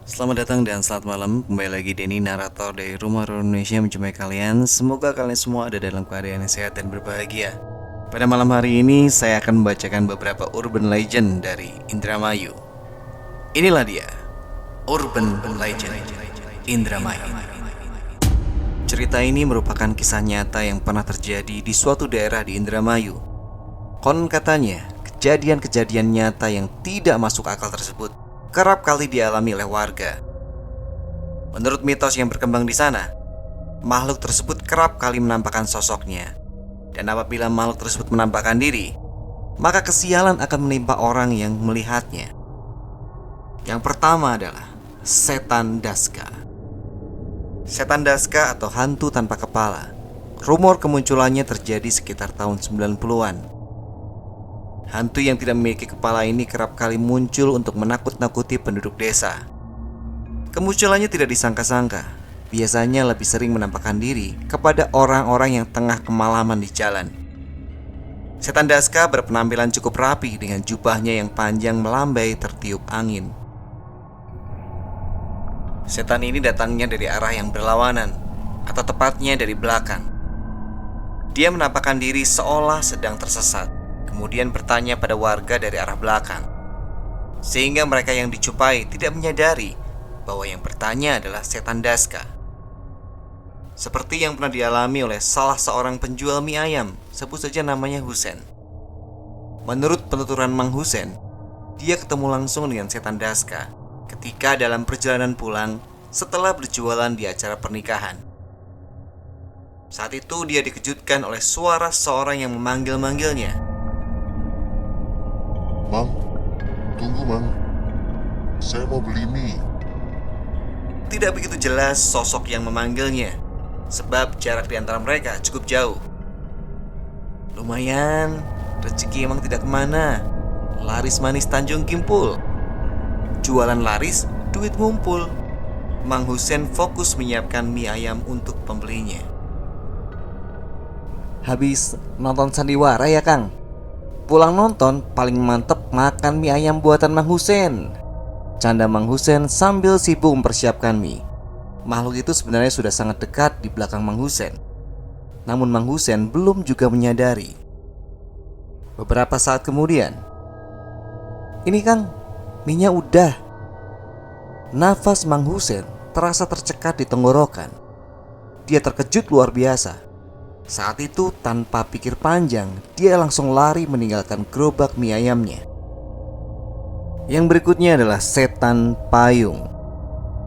Selamat datang dan selamat malam. Kembali lagi Denny, narator dari Rumah Horor Indonesia, menjumpai kalian. Semoga kalian semua ada dalam keadaan yang sehat dan berbahagia. Pada malam hari ini saya akan membacakan beberapa urban legend dari Indramayu. Inilah dia, Urban Legend Indramayu. Cerita ini merupakan kisah nyata yang pernah terjadi di suatu daerah di Indramayu. Konon katanya, kejadian-kejadian nyata yang tidak masuk akal tersebut kerap kali dialami oleh warga. Menurut mitos yang berkembang di sana, makhluk tersebut kerap kali menampakkan sosoknya. Dan apabila makhluk tersebut menampakkan diri, maka kesialan akan menimpa orang yang melihatnya. Yang pertama adalah setan Daska. Setan Daska atau hantu tanpa kepala. Rumor kemunculannya terjadi sekitar tahun 90-an. Hantu yang tidak memiliki kepala ini kerap kali muncul untuk menakut-nakuti penduduk desa. Kemunculannya tidak disangka-sangka. Biasanya lebih sering menampakkan diri kepada orang-orang yang tengah kemalaman di jalan. Setan Daska berpenampilan cukup rapi dengan jubahnya yang panjang melambai tertiup angin. Setan ini datangnya dari arah yang berlawanan, atau tepatnya dari belakang. Dia menampakkan diri seolah sedang tersesat, kemudian bertanya pada warga dari arah belakang, sehingga mereka yang dicupai tidak menyadari bahwa yang bertanya adalah setan Daska. Seperti yang pernah dialami oleh salah seorang penjual mie ayam, sebut saja namanya Husen. Menurut penuturan Mang Husen, dia ketemu langsung dengan setan Daska ketika dalam perjalanan pulang setelah berjualan di acara pernikahan. Saat itu dia dikejutkan oleh suara seorang yang memanggil-manggilnya. Mang, tunggu Mang, saya mau beli mie. Tidak begitu jelas sosok yang memanggilnya, sebab jarak di antara mereka cukup jauh. Lumayan, rezeki emang tidak kemana. Laris manis Tanjung Kimpul. Jualan laris, duit ngumpul. Mang Husen fokus menyiapkan mie ayam untuk pembelinya. Habis nonton sandiwara ya Kang? Pulang nonton paling mantep makan mie ayam buatan Mang Husen. Canda Mang Husen sambil sibuk mempersiapkan mie. Makhluk itu sebenarnya sudah sangat dekat di belakang Mang Husen. Namun Mang Husen belum juga menyadari. Beberapa saat kemudian, "Ini Kang, mie-nya udah." Nafas Mang Husen terasa tercekat di tenggorokan. Dia terkejut luar biasa. Saat itu tanpa pikir panjang, dia langsung lari meninggalkan gerobak mie ayamnya. Yang berikutnya adalah setan payung.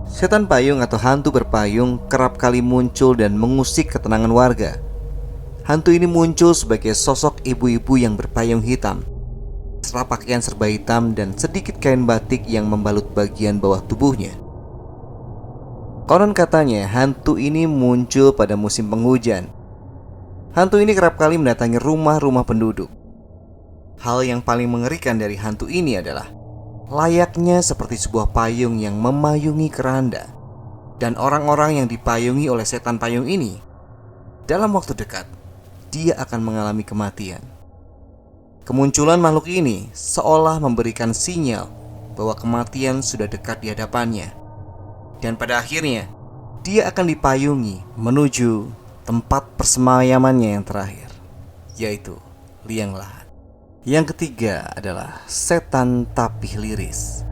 Setan payung atau hantu berpayung kerap kali muncul dan mengusik ketenangan warga. Hantu ini muncul sebagai sosok ibu-ibu yang berpayung hitam, serta pakaian serba hitam dan sedikit kain batik yang membalut bagian bawah tubuhnya. Konon katanya hantu ini muncul pada musim penghujan. Hantu ini kerap kali mendatangi rumah-rumah penduduk. Hal yang paling mengerikan dari hantu ini adalah layaknya seperti sebuah payung yang memayungi keranda. Dan orang-orang yang dipayungi oleh setan payung ini, dalam waktu dekat, dia akan mengalami kematian. Kemunculan makhluk ini seolah memberikan sinyal bahwa kematian sudah dekat di hadapannya. Dan pada akhirnya, dia akan dipayungi menuju tempat persemayamannya yang terakhir, yaitu liang lahat. Yang ketiga adalah setan tapih liris.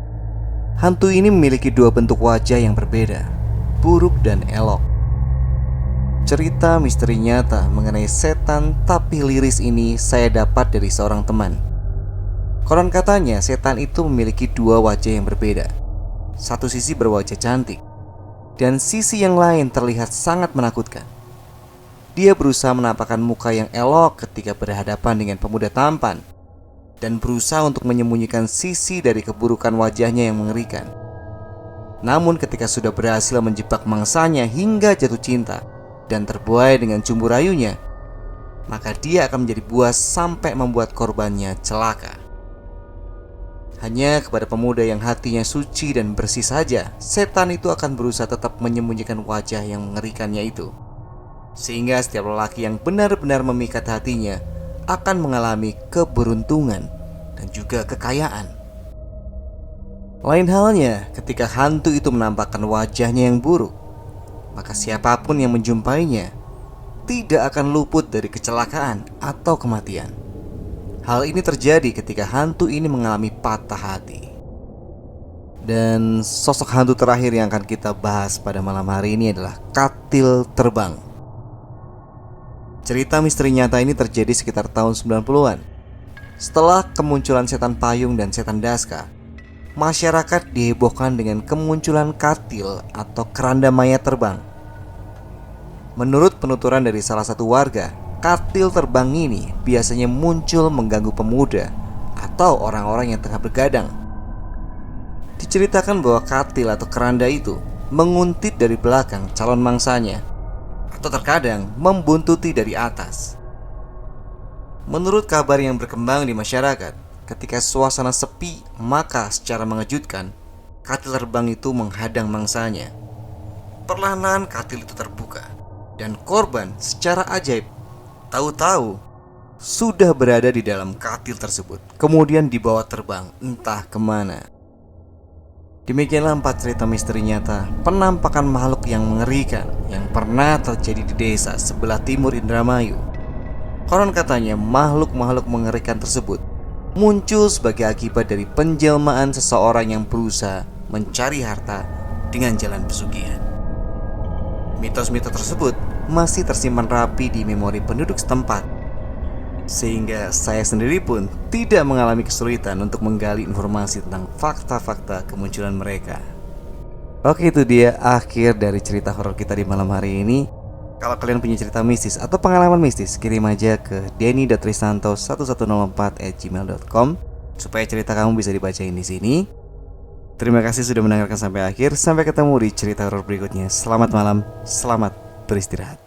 Hantu ini memiliki dua bentuk wajah yang berbeda, buruk dan elok. Cerita misteri nyata mengenai setan tapih liris ini saya dapat dari seorang teman. Konon katanya setan itu memiliki dua wajah yang berbeda. Satu sisi berwajah cantik, dan sisi yang lain terlihat sangat menakutkan. Dia berusaha menampakkan muka yang elok ketika berhadapan dengan pemuda tampan, dan berusaha untuk menyembunyikan sisi dari keburukan wajahnya yang mengerikan. Namun ketika sudah berhasil menjebak mangsanya hingga jatuh cinta, dan terbuai dengan cumbu rayunya, maka dia akan menjadi buas sampai membuat korbannya celaka. Hanya kepada pemuda yang hatinya suci dan bersih saja, setan itu akan berusaha tetap menyembunyikan wajah yang mengerikannya itu. Sehingga setiap lelaki yang benar-benar memikat hatinya akan mengalami keberuntungan dan juga kekayaan. Lain halnya ketika hantu itu menampakkan wajahnya yang buruk, maka siapapun yang menjumpainya tidak akan luput dari kecelakaan atau kematian. Hal ini terjadi ketika hantu ini mengalami patah hati. Dan sosok hantu terakhir yang akan kita bahas pada malam hari ini adalah katil terbang. Cerita misteri nyata ini terjadi sekitar tahun 90-an. Setelah kemunculan setan payung dan setan daska, masyarakat dihebohkan dengan kemunculan katil atau keranda mayat terbang. Menurut penuturan dari salah satu warga, katil terbang ini biasanya muncul mengganggu pemuda atau orang-orang yang tengah bergadang. Diceritakan bahwa katil atau keranda itu menguntit dari belakang calon mangsanya, atau terkadang membuntuti dari atas. Menurut kabar yang berkembang di masyarakat, ketika suasana sepi, maka secara mengejutkan, katil terbang itu menghadang mangsanya. Perlahan-lahan katil itu terbuka, dan korban secara ajaib tahu-tahu sudah berada di dalam katil tersebut, kemudian dibawa terbang entah kemana. Demikianlah 4 cerita misteri nyata penampakan makhluk yang mengerikan yang pernah terjadi di desa sebelah timur Indramayu. Konon katanya makhluk-makhluk mengerikan tersebut muncul sebagai akibat dari penjelmaan seseorang yang berusaha mencari harta dengan jalan pesugihan. Mitos-mitos tersebut masih tersimpan rapi di memori penduduk setempat, sehingga saya sendiri pun tidak mengalami kesulitan untuk menggali informasi tentang fakta-fakta kemunculan mereka. Oke, itu dia akhir dari cerita horor kita di malam hari ini. Kalau kalian punya cerita mistis atau pengalaman mistis, kirim aja ke denny.trisanto1104@gmail.com supaya cerita kamu bisa dibacain di sini. Terima kasih sudah mendengarkan sampai akhir. Sampai ketemu di cerita horor berikutnya. Selamat malam, selamat beristirahat.